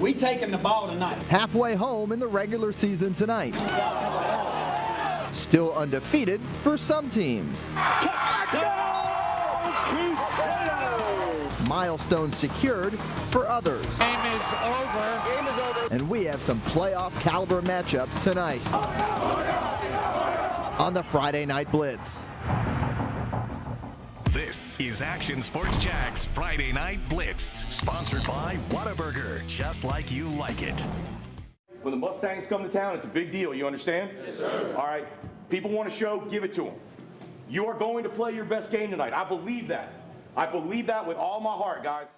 We taking the ball tonight. Halfway home in the regular season tonight. Still undefeated for some teams. Milestones secured for others. Game is over. And we have some playoff caliber matchups tonight on the Friday Night Blitz. This is Action Sports Jack's Friday Night Blitz, sponsored by Whataburger, just like you like it. When the Mustangs come to town, it's a big deal. You understand? Yes, sir. All right. People want a show, give it to them. You are going to play your best game tonight. I believe that. I believe that with all my heart, guys.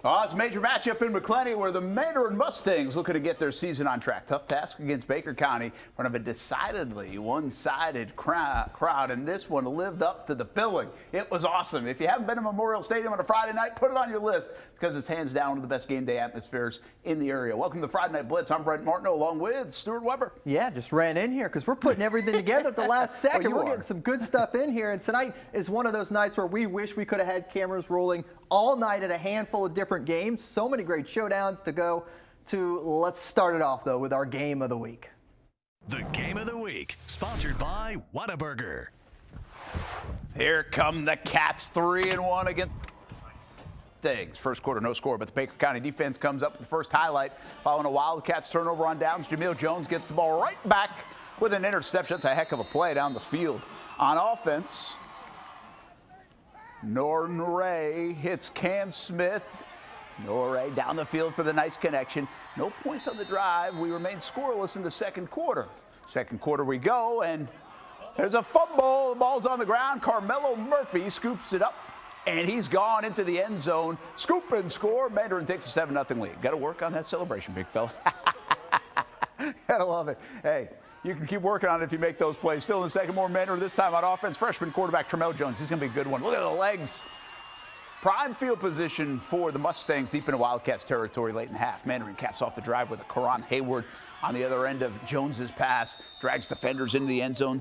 Oh, it's a major matchup in McClenny where the Mandarin Mustangs looking to get their season on track. Tough task against Baker County in front of a decidedly one-sided crowd, and this one lived up to the billing. It was awesome. If you haven't been to Memorial Stadium on a Friday night, put it on your list because it's hands down one of the best game day atmospheres in the area. Welcome to the Friday Night Blitz. I'm Brent Martineau along with Stuart Weber. Yeah, just ran in here because we're putting everything together at the last second. We're getting some good stuff in here, and tonight is one of those nights where we wish we could have had cameras rolling all night at a handful of different games. So many great showdowns to go to. Let's start it off, though, with our game of the week. The Game of the Week, sponsored by Whataburger. Here come the Cats, 3-1 against Things. First quarter, no score, but the Baker County defense comes up with the first highlight. Following a Wildcats turnover on downs, Jamil Jones gets the ball right back with an interception. It's a heck of a play down the field. On offense, Norton Ray hits Cam Smith. Norray down the field for the nice connection. No points on the drive. We remain scoreless in the second quarter. Second quarter we go, and there's a fumble. The ball's on the ground. Carmelo Murphy scoops it up, and he's gone into the end zone. Scoop and score. Mandarin takes a 7-0 lead. Got to work on that celebration, big fella. Gotta love it. Hey, you can keep working on it if you make those plays. Still in the second, more Mandarin this time on offense. Freshman quarterback Tremel Jones. He's going to be a good one. Look at the legs. Prime field position for the Mustangs deep into Wildcats territory late in half. Mandarin caps off the drive with a Karan Hayward on the other end of Jones's pass. Drags defenders into the end zone.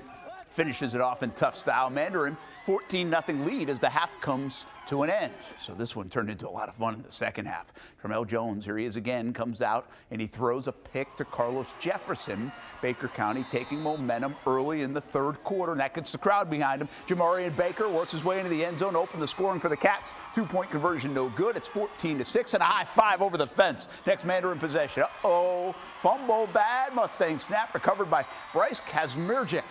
Finishes it off in tough style. Mandarin 14-0 lead as the half comes to an end. So this one turned into a lot of fun in the second half. Tremel Jones, here he is again, comes out and he throws a pick to Carlos Jefferson. Baker County taking momentum early in the third quarter, and that gets the crowd behind him. Jamarian Baker works his way into the end zone, open the scoring for the Cats. 2-point conversion, no good. It's 14-6 and a high five over the fence. Next Mandarin possession. Uh-oh, fumble bad. Mustang snap recovered by Bryce Kazmirjic.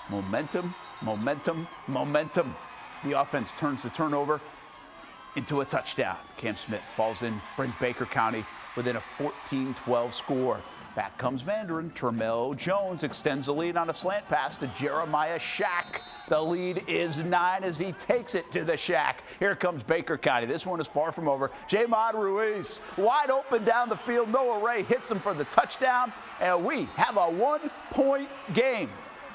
Momentum, momentum, momentum. The offense turns the turnover into a touchdown. Cam Smith falls in, bring Baker County within a 14-12 score. Back comes Mandarin. Tremel Jones extends the lead on a slant pass to Jeremiah Shack. The lead is 9 as he takes it to the Shack. Here comes Baker County. This one is far from over. Jamad Ruiz wide open down the field. Noah Ray hits him for the touchdown, and we have a 1-point game.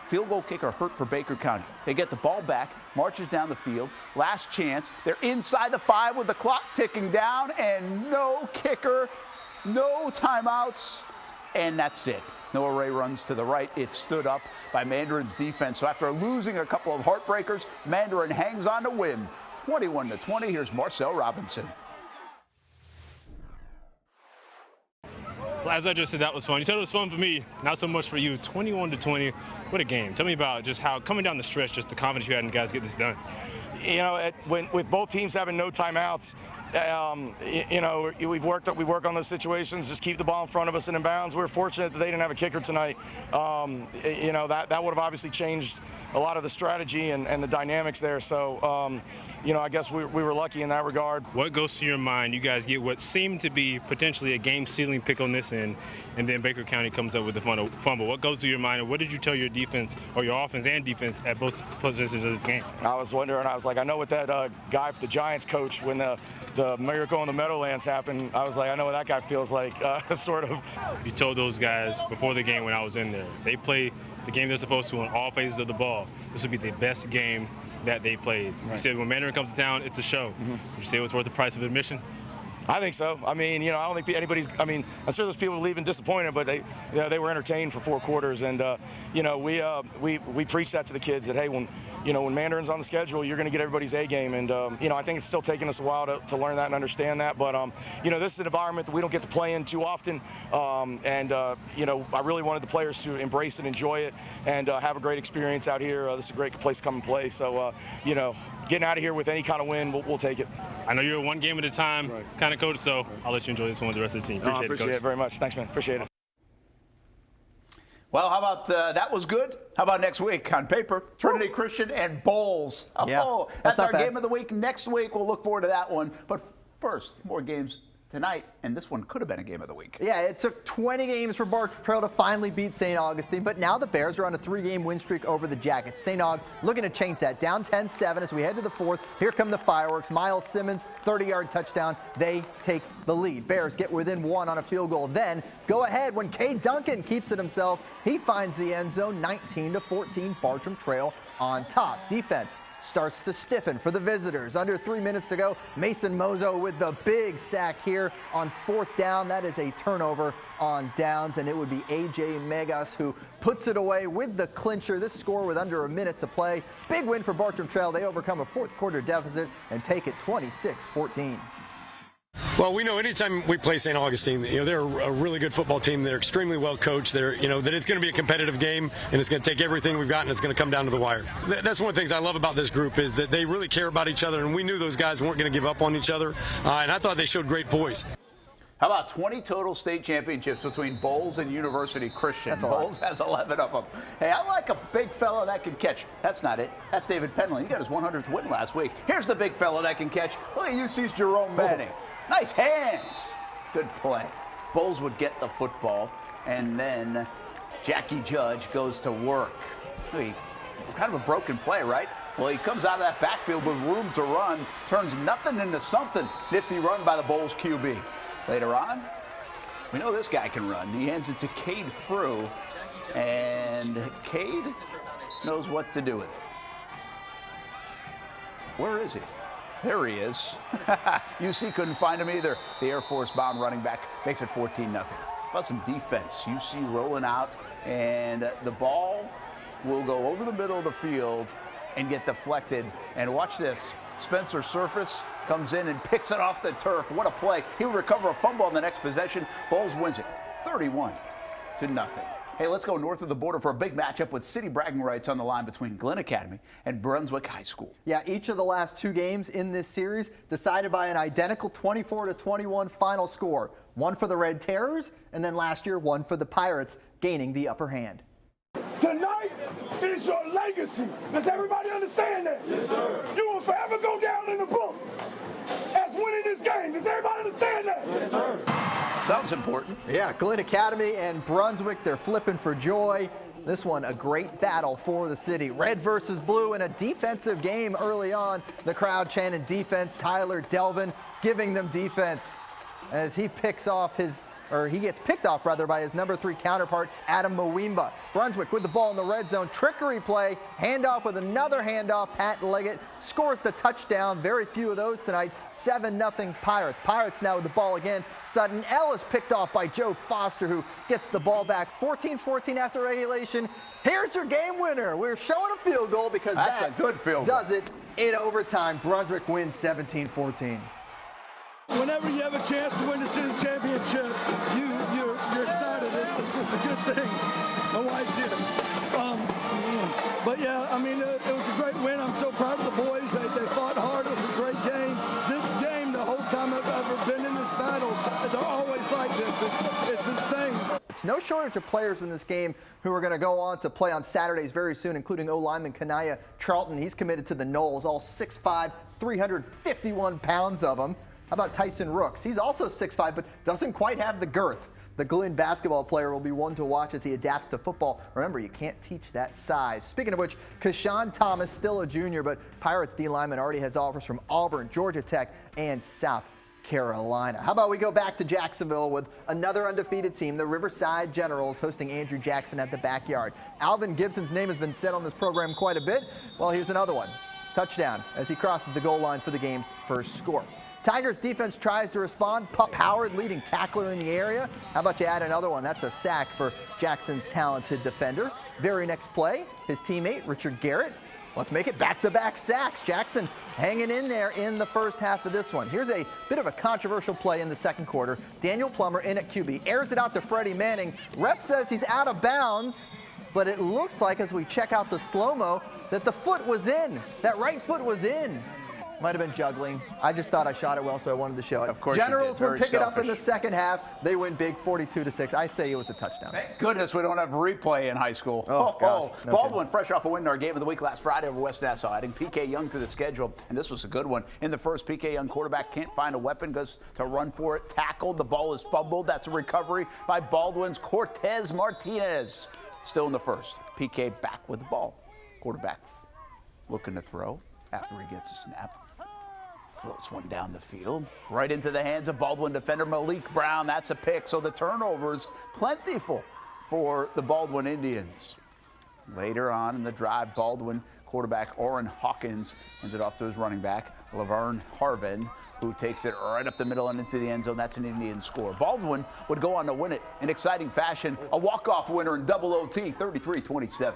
Field goal kicker hurt for Baker County. They get the ball back, marches down the field, last chance. They're inside the 5 with the clock ticking down, and no kicker, no timeouts, and that's it. Noah Ray runs to the right. It's stood up by Mandarin's defense. So after losing a couple of heartbreakers, Mandarin hangs on to win. 21-20. Here's Marcel Robinson. Well, as I just said, that was fun. You said it was fun for me, not so much for you. 21-20, what a game. Tell me about just how, coming down the stretch, just the confidence you had in guys get this done. You know, with both teams having no timeouts, you know, we work on those situations, just keep the ball in front of us and in bounds. We're fortunate that they didn't have a kicker tonight. You know, that would have obviously changed a lot of the strategy and the dynamics there. So, you know, I guess we were lucky in that regard. What goes to your mind? You guys get what seemed to be potentially a game-sealing pick on this end, and then Baker County comes up with the fumble. What goes to your mind, and what did you tell your defense, or your offense and defense, at both positions of this game? I was wondering, I was like, I know what that guy for the Giants coach, when the miracle in the Meadowlands happened, I was like, I know what that guy feels like, sort of. You told those guys before the game when I was in there, they play the game they're supposed to on all phases of the ball. This would be the best game that they played. Right. You said when Mandarin comes to town, it's a show. Mm-hmm. Would you say it was worth the price of admission? I think so. I mean, I don't think anybody's. I mean, I'm sure those people leaving disappointed, but they were entertained for 4 quarters, and we preach that to the kids that hey, when Mandarin's on the schedule, you're going to get everybody's A game, and I think it's still taking us a while to learn that and understand that, but this is an environment that we don't get to play in too often, I really wanted the players to embrace and enjoy it, and have a great experience out here. This is a great place to come and play. So getting out of here with any kind of win, we'll take it. I know you're one game at a time kind of coach, so I'll let you enjoy this one with the rest of the team. Appreciate it very much. Thanks, man. Appreciate it. Well, how about that was good? How about next week on paper? Trinity Christian and Bolles. Oh, that's our game of the week. Next week, we'll look forward to that one. But first, more games tonight, and this one could have been a game of the week. Yeah, it took 20 games for Bartram Trail to finally beat St. Augustine, but now the Bears are on a 3-game win streak over the Jackets. St. Aug looking to change that. Down 10-7 as we head to the 4th. Here come the fireworks. Miles Simmons, 30-yard touchdown. They take the lead. Bears get within 1 on a field goal. Then go ahead when Cade Duncan keeps it himself. He finds the end zone, 19-14, Bartram Trail on top. Defense starts to stiffen for the visitors. Under 3 minutes to go. Mason Mozo with the big sack here on 4th down. That is a turnover on downs, and it would be A.J. Megas who puts it away with the clincher. This score with under a minute to play. Big win for Bartram Trail. They overcome a 4th quarter deficit and take it 26-14. Well, we know anytime we play St. Augustine, they're a really good football team. They're extremely well coached. They're, that it's going to be a competitive game, and it's going to take everything we've got, and it's going to come down to the wire. That's one of the things I love about this group is that they really care about each other, and we knew those guys weren't going to give up on each other, and I thought they showed great poise. How about 20 total state championships between Bolles and University Christian? Bolles has 11 of them. Hey, I like a big fella that can catch. That's not it. That's David Penland. He got his 100th win last week. Here's the big fella that can catch. Look at UC's Jerome Manning. Nice hands. Good play. Bolles would get the football, and then Jackie Judge goes to work. Kind of a broken play, right? Well, he comes out of that backfield with room to run, turns nothing into something. Nifty run by the Bolles QB. Later on, we know this guy can run. He hands it to Cade Frew, and Cade knows what to do with it. Where is he? There he is. UC couldn't find him either. The Air Force-bound running back makes it 14-0. How about some defense? UC rolling out, and the ball will go over the middle of the field and get deflected. And watch this. Spencer Surface comes in and picks it off the turf. What a play. He would recover a fumble on the next possession. Bolles wins it 31-0. Hey, let's go north of the border for a big matchup with city bragging rights on the line between Glynn Academy and Brunswick High School. Yeah, each of the last 2 games in this series decided by an identical 24-21 final score. One for the Red Terrors, and then last year, one for the Pirates, gaining the upper hand. Tonight is your legacy. Does everybody understand that? Yes, sir. You will forever go down in the books as winning this game. Does everybody understand that? Yes, sir. Sounds important. Yeah, Glynn Academy and Brunswick, they're flipping for joy. This one, a great battle for the city. Red versus blue in a defensive game early on. The crowd chanting defense. Tyler Delvin giving them defense as he picks off he gets picked off rather by his number 3 counterpart, Adam Mwimba. Brunswick with the ball in the red zone. Trickery play. Handoff with another handoff. Pat Leggett scores the touchdown. Very few of those tonight. 7-0 Pirates. Pirates now with the ball again. Sutton Ellis picked off by Joe Foster, who gets the ball back. 14-14 after regulation. Here's your game winner. We're showing a field goal because that's a good field goal. Does it in overtime. Brunswick wins 17-14. Whenever you have a chance to win the city championship, you're excited. It's a good thing. My wife's here. But yeah, I mean, it was a great win. I'm so proud of the boys. They fought hard. It was a great game. This game, the whole time I've ever been in this battles, they're always like this. It's insane. It's no shortage of players in this game who are going to go on to play on Saturdays very soon, including O-lineman Kanaya Charlton. He's committed to the Knolls, all 6'5", 351 pounds of him. How about Tyson Rooks? He's also 6'5", but doesn't quite have the girth. The Glynn basketball player will be one to watch as he adapts to football. Remember, you can't teach that size. Speaking of which, Kashawn Thomas, still a junior, but Pirates D lineman already has offers from Auburn, Georgia Tech, and South Carolina. How about we go back to Jacksonville with another undefeated team, the Riverside Generals, hosting Andrew Jackson at the Backyard. Alvin Gibson's name has been said on this program quite a bit. Well, here's another one. Touchdown as he crosses the goal line for the game's first score. Tigers defense tries to respond. Pup Howard, leading tackler in the area. How about you add another one? That's a sack for Jackson's talented defender. Very next play, his teammate, Richard Garrett. Let's make it back-to-back sacks. Jackson hanging in there in the first half of this one. Here's a bit of a controversial play in the second quarter. Daniel Plummer in at QB, airs it out to Freddie Manning. Ref says he's out of bounds, but it looks like as we check out the slow-mo that the foot was in. That right foot was in. Might have been juggling. I just thought I shot it well, so I wanted to show it. Of course Generals would pick it up in selfish. the second half. They win big, 42-6. I say it was a touchdown. Thank goodness we don't have replay in high school. Oh, gosh. No Baldwin, fresh off a win in our game of the week last Friday over West Nassau, adding P.K. Young to the schedule, and this was a good one. In the first, P.K. Young quarterback can't find a weapon, goes to run for it, tackled, the ball is fumbled. That's a recovery by Baldwin's Cortez Martinez. Still in the first, P.K. back with the ball. Quarterback looking to throw after he gets a snap. Floats one down the field, right into the hands of Baldwin defender Malik Brown. That's a pick, so the turnovers plentiful for the Baldwin Indians. Later on in the drive, Baldwin quarterback Orrin Hawkins hands it off to his running back, Laverne Harvin, who takes it right up the middle and into the end zone. That's an Indian score. Baldwin would go on to win it in exciting fashion. A walk-off winner in double OT, 33-27.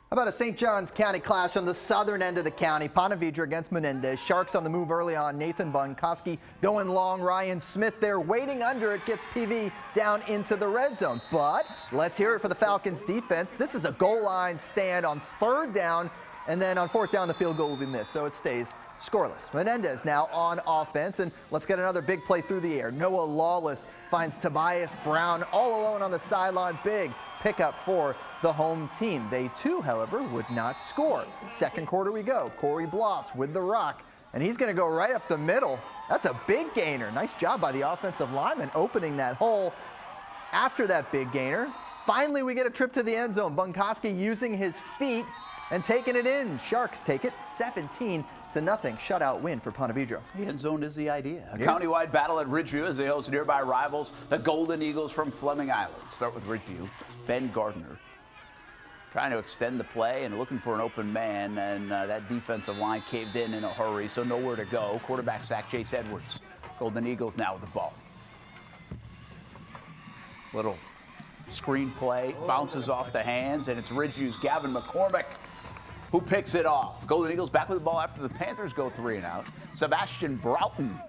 How about a St. Johns County clash on the southern end of the county? Ponte Vedra against Menendez. Sharks on the move early on. Nathan Bunkoski going long. Ryan Smith there waiting under it. Gets PV down into the red zone. But let's hear it for the Falcons defense. This is a goal line stand on third down. And then on fourth down, the field goal will be missed. So it stays scoreless. Menendez now on offense. And let's get another big play through the air. Noah Lawless finds Tobias Brown all alone on the sideline. Big pickup for the home team. They too, however, would not score. Second quarter we go. Corey Bloss with the rock, and he's going to go right up the middle. That's a big gainer. Nice job by the offensive lineman opening that hole after that big gainer. Finally, we get a trip to the end zone. Bunkoski using his feet and taking it in. Sharks take it 17-0 shutout win for Ponte Vedra. The end zone is the idea. A countywide battle at Ridgeview as they host nearby rivals, the Golden Eagles from Fleming Island. Start with Ridgeview. Ben Gardner trying to extend the play and looking for an open man, and that defensive line caved in a hurry, so nowhere to go. Quarterback sack Chase Edwards. Golden Eagles now with the ball. Little screen play, bounces off the hands, and it's Ridgeview's Gavin McCormick who picks it off. Golden Eagles back with the ball after the Panthers go 3 and out. Sebastian Broughton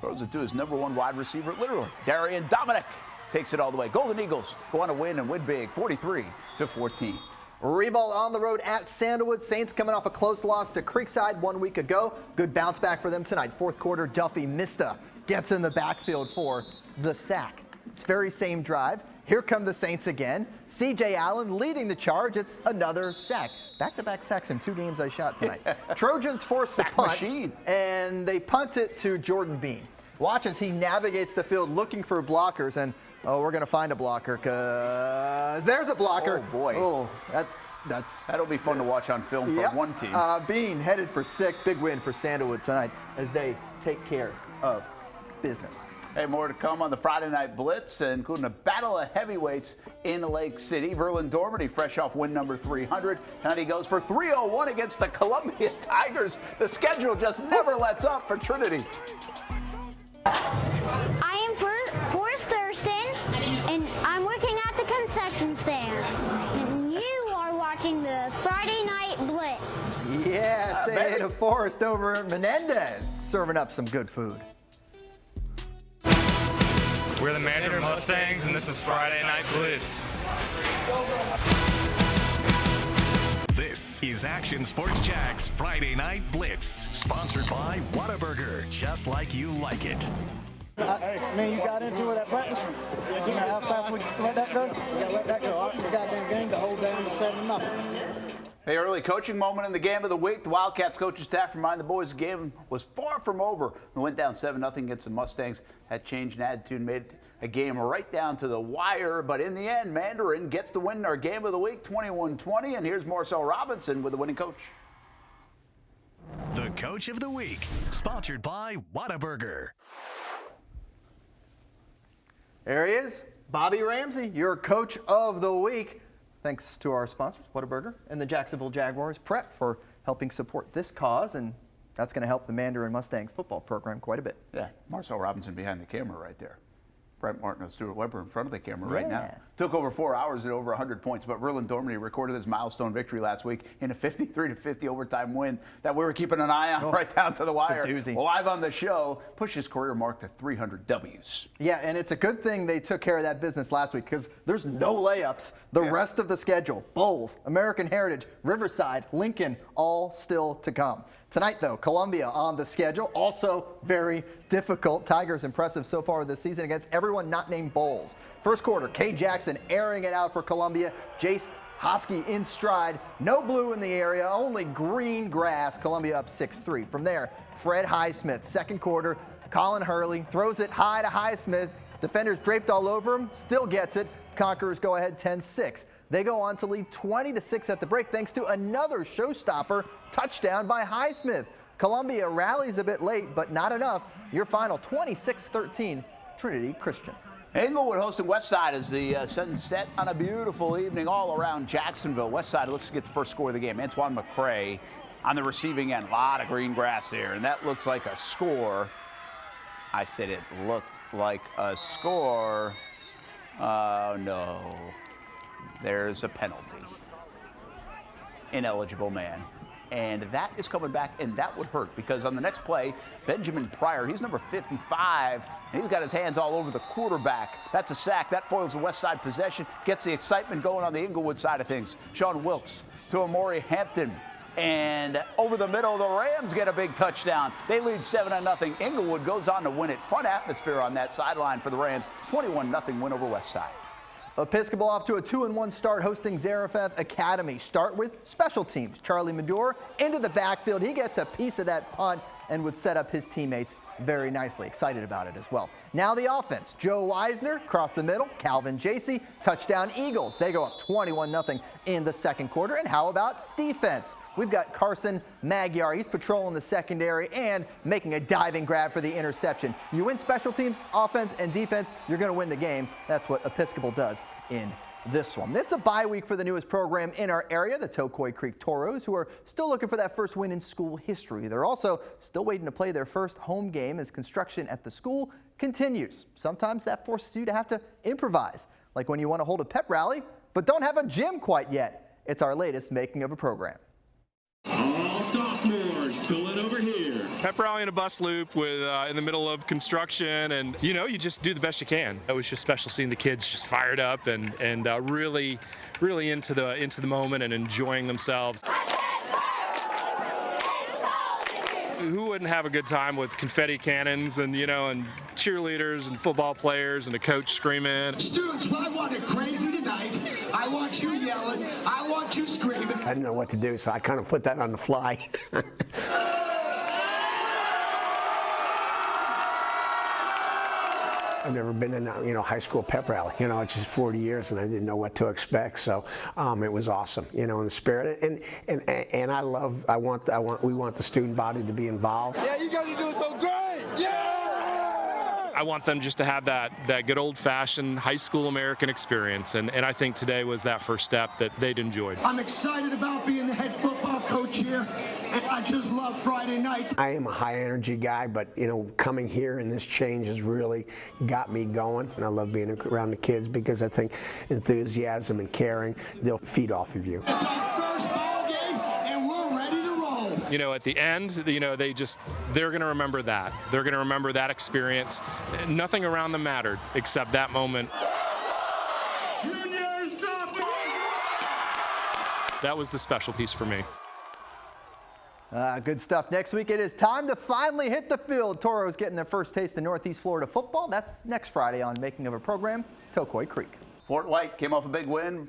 throws it to his #1 wide receiver, literally. Darian Dominic takes it all the way. Golden Eagles go on to win and win big, 43-14. Riverside on the road at Sandalwood. Saints coming off a close loss to Creekside 1 week ago. Good bounce back for them tonight. Fourth quarter, Duffy Mista gets in the backfield for the sack. It's very same drive. Here come the Saints again. C.J. Allen leading the charge. It's another sack. Back-to-back sacks in 2 games I shot tonight. Trojans force the punt, machine. And they punt it to Jordan Bean. Watch as he navigates the field looking for blockers, and we're going to find a blocker because there's a blocker. Oh, boy. Oh, that'll be fun to watch on film for one team. Bean headed for 6. Big win for Sandalwood tonight as they take care of business. Hey, more to come on the Friday Night Blitz, including a battle of heavyweights in Lake City. Verlin Dormady, fresh off win number 300. And he goes for 301 against the Columbia Tigers. The schedule just never lets up for Trinity. I am Forrest Thurston, and I'm working at the concession stand. And you are watching the Friday Night Blitz. Yeah, say hey to Forrest over at Menendez, serving up some good food. We're the Mandarin Mustangs, and this is Friday Night Blitz. This is Action Sports Jack's Friday Night Blitz, sponsored by Whataburger, just like you like it. Man, you got into it at practice. You know how fast we let that go? We got to let that go. The goddamn game to hold down to 7-0. Hey, early coaching moment in the game of the week. The Wildcats coaching staff remind the boys the game was far from over. We went down 7-0 against the Mustangs. That change in attitude made a game right down to the wire. But in the end, Mandarin gets the win in our game of the week, 21-20. And here's Marcel Robinson with the winning coach. The Coach of the Week, sponsored by Whataburger. There he is, Bobby Ramsey, your Coach of the Week. Thanks to our sponsors, Whataburger and the Jacksonville Jaguars Prep for helping support this cause. And That's going to help the Mandarin Mustangs football program quite a bit. Yeah, Marcel Robinson behind the camera right there. Brent Martin and Stuart Weber in front of the camera right now. Took over 4 hours at over 100 points, but Verlin Dormany recorded his milestone victory last week in a 53-50 overtime win that we were keeping an eye on right down to the wire. It's a doozy. Live on the show, pushed his career mark to 300 W's. Yeah, and it's a good thing they took care of that business last week because there's no layups the rest of the schedule. Bolles, American Heritage, Riverside, Lincoln, all still to come. Tonight, though, Columbia on the schedule, also very difficult. Tigers impressive so far this season against everyone not named Bolles. First quarter, Kay Jackson airing it out for Columbia. Jace Hosky in stride. No blue in the area, only green grass. Columbia up 6-3. From there, Fred Highsmith. Second quarter, Colin Hurley throws it high to Highsmith. Defenders draped all over him, still gets it. Conquerors go ahead 10-6. They go on to lead 20-6 at the break thanks to another showstopper touchdown by Highsmith. Columbia rallies a bit late, but not enough. Your final 26-13, Trinity Christian. Englewood hosting Westside as the sun set on a beautiful evening all around Jacksonville. Westside looks to get the first score of the game. Antoine McCrae on the receiving end. A lot of green grass there, and that looks like a score. I said it looked like a score. Oh, no. There's a penalty. Ineligible man. And that is coming back, and that would hurt because on the next play, Benjamin Pryor, he's number 55, and he's got his hands all over the quarterback. That's a sack. That foils the West Side possession, gets the excitement going on the Englewood side of things. Sean Wilkes to Amori Hampton. And over the middle, the Rams get a big touchdown. They lead 7-0. Englewood goes on to win it. Fun atmosphere on that sideline for the Rams. 21-0 win over West Side. Episcopal off to a 2-1 start hosting Zarephath Academy. Start with special teams. Charlie Medore into the backfield. He gets a piece of that punt and would set up his teammates very nicely. Excited about it as well. Now the offense. Joe Weisner across the middle. Calvin Jacey. Touchdown Eagles. They go up 21-0 in the second quarter. And how about defense? We've got Carson Magyar. He's patrolling the secondary and making a diving grab for the interception. You win special teams, offense, and defense, you're going to win the game. That's what Episcopal does in this one. It's a bye week for the newest program in our area, the Tokoi Creek Toros, who are still looking for that first win in school history. They're also still waiting to play their first home game as construction at the school continues. Sometimes that forces you to have to improvise, like when you want to hold a pep rally, but don't have a gym quite yet. It's our latest making of a program. All sophomores, spilling over here. Pep rally in a bus loop with in the middle of construction, and you just do the best you can. It was just special seeing the kids just fired up and really into the moment and enjoying themselves. Who wouldn't have a good time with confetti cannons and and cheerleaders and football players and a coach screaming? Students, I want it crazy tonight. I want you yelling. I want you screaming. I didn't know what to do, so I kind of put that on the fly. I've never been in a high school pep rally. It's just 40 years, and I didn't know what to expect. So it was awesome, in the spirit. And we want the student body to be involved. Yeah, you guys are doing so great. Yeah. I want them just to have that good old-fashioned high school American experience, and I think today was that first step that they'd enjoyed. I'm excited about being the head football coach here, and I just love Friday nights. I am a high-energy guy, but coming here and this change has really got me going, and I love being around the kids because I think enthusiasm and caring, they'll feed off of you. It's our first ball game, and we're ready to roll. At the end, they're going to remember that. They're going to remember that experience. Nothing around them mattered except that moment. Junior, sophomore. That was the special piece for me. Good stuff. Next week, it is time to finally hit the field. Toros getting their first taste of Northeast Florida football. That's next Friday on Making of a Program, Tokoi Creek. Fort White came off a big win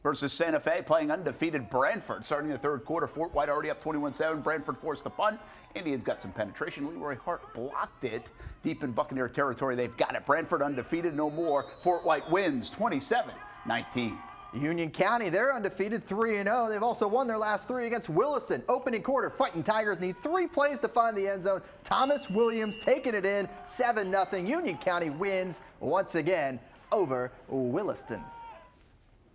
versus Santa Fe, playing undefeated Brantford. Starting the third quarter, Fort White already up 21-7. Brantford forced the punt. Indians got some penetration. Leroy Hart blocked it deep in Buccaneer territory. They've got it. Brantford undefeated, no more. Fort White wins 27-19. Union County, they're undefeated 3-0. They've also won their last three against Williston. Opening quarter, Fighting Tigers need 3 plays to find the end zone. Thomas Williams taking it in, 7-0. Union County wins once again over Williston.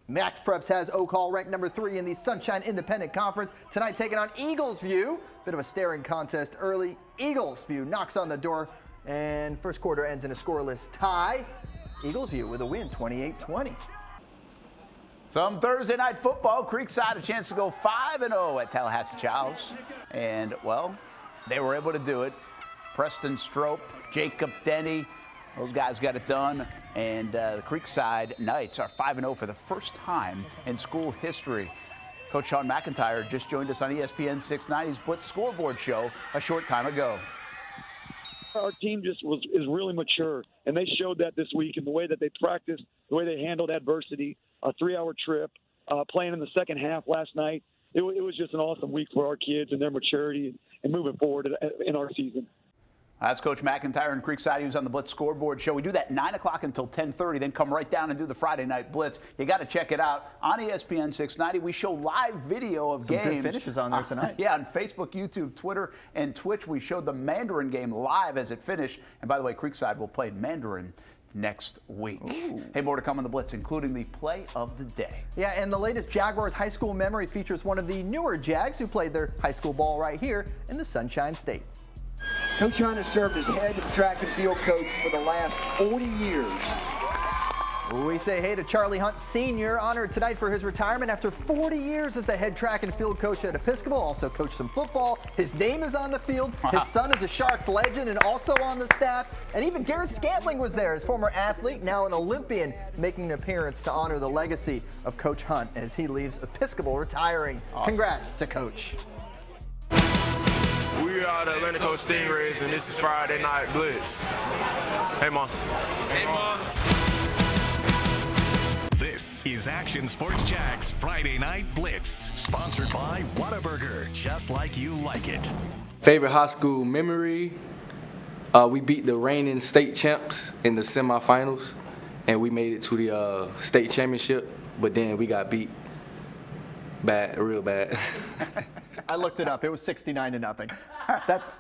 Max Preps has Oak Hall ranked number 3 in the Sunshine Independent Conference. Tonight taking on Eagles View. Bit of a staring contest early. Eagles View knocks on the door, and first quarter ends in a scoreless tie. Eagles View with a win, 28-20. Some Thursday night football. Creekside a chance to go 5-0 at Tallahassee Childs. And, well, they were able to do it. Preston Strope, Jacob Denny, those guys got it done. And the Creekside Knights are 5-0 for the first time in school history. Coach Sean McIntyre just joined us on ESPN 690's Blitz scoreboard show a short time ago. Our team just is really mature, and they showed that this week in the way that they practiced, the way they handled adversity, a 3-hour trip, playing in the second half last night. It was just an awesome week for our kids and their maturity and moving forward in our season. That's Coach McIntyre in Creekside. He was on the Blitz scoreboard show. We do that 9 o'clock until 10:30, then come right down and do the Friday night Blitz. You got to check it out on ESPN 690. We show live video of games. Some good finishes on there tonight. Yeah, on Facebook, YouTube, Twitter, and Twitch. We showed the Mandarin game live as it finished. And by the way, Creekside will play Mandarin next week. Ooh. Hey, more to come on the Blitz, including the play of the day. Yeah, and the latest Jaguars high school memory features one of the newer Jags who played their high school ball right here in the Sunshine State. Coach Hunt has served as head track and field coach for the last 40 years. We say hey to Charlie Hunt Sr., honored tonight for his retirement after 40 years as the head track and field coach at Episcopal. Also coached some football. His name is on the field. His son is a Sharks legend and also on the staff. And even Garrett Scantling was there, his former athlete, now an Olympian, making an appearance to honor the legacy of Coach Hunt as he leaves Episcopal, retiring. Awesome. Congrats to Coach. We are the Atlanta Coast Stingrays, and this is Friday Night Blitz. Hey, Mom. Hey, Mom. This is Action Sports Jack's Friday Night Blitz, sponsored by Whataburger, just like you like it. Favorite high school memory? We beat the reigning state champs in the semifinals, and we made it to the state championship, but then we got beat bad, real bad. I looked it up. It was 69-0.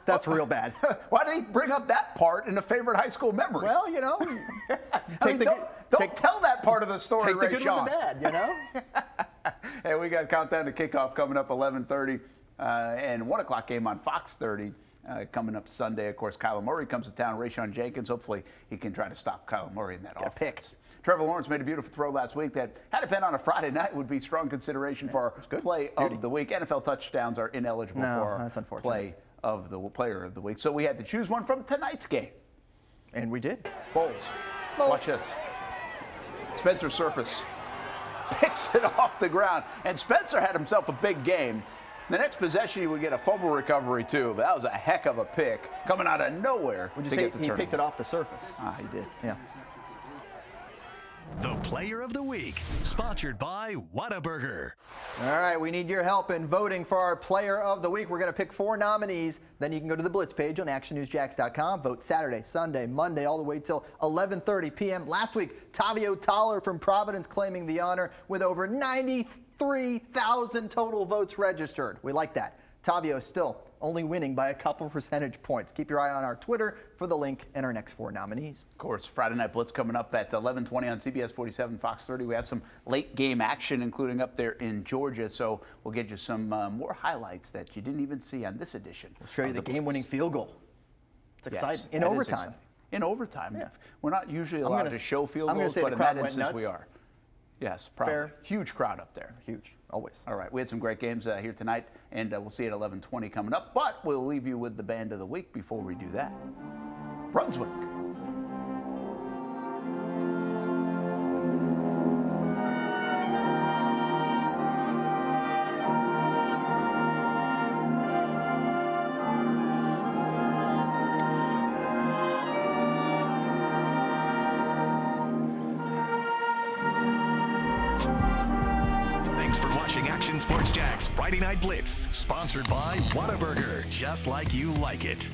That's real bad. Why did he bring up that part in a favorite high school memory? Well, you know, don't tell that part of the story, Take the good with the bad, you know? Hey, we got countdown to kickoff coming up 11:30, and 1 o'clock game on Fox 30 coming up Sunday. Of course, Kyler Murray comes to town. Rayshon Jenkins, hopefully he can try to stop Kyler Murray in that offense. Trevor Lawrence made a beautiful throw last week that, had it been on a Friday night, would be strong consideration for our play of the week. NFL touchdowns are ineligible for our player of the week. So we had to choose one from tonight's game. And we did. Bolles. Watch this. Spencer Surface picks it off the ground. And Spencer had himself a big game. The next possession, he would get a fumble recovery, too. But that was a heck of a pick coming out of nowhere. Would you say he picked it off the surface? He did. Yeah. The Player of the Week, sponsored by Whataburger. All right, we need your help in voting for our Player of the Week. We're going to pick 4 nominees. Then you can go to the Blitz page on actionnewsjacks.com. Vote Saturday, Sunday, Monday, all the way till 11:30 p.m. Last week, Tavio Toller from Providence claiming the honor with over 93,000 total votes registered. We like that. Tavio still only winning by a couple percentage points. Keep your eye on our Twitter for the link and our next 4 nominees. Of course, Friday Night Blitz coming up at 11:20 on CBS 47, Fox 30. We have some late game action, including up there in Georgia. So we'll get you some more highlights that you didn't even see on this edition. We'll show you the game-winning field goal. It's exciting. Yes, in overtime. Exciting. In overtime. Yeah. We're not usually allowed to show field goals, but in that instance we are. Yes, probably. Fair. Huge crowd up there. Huge, always. All right, we had some great games here tonight, and we'll see you at 11:20 coming up. But we'll leave you with the band of the week before we do that. Brunswick. Action Sports Jack's Friday Night Blitz, sponsored by Whataburger, just like you like it.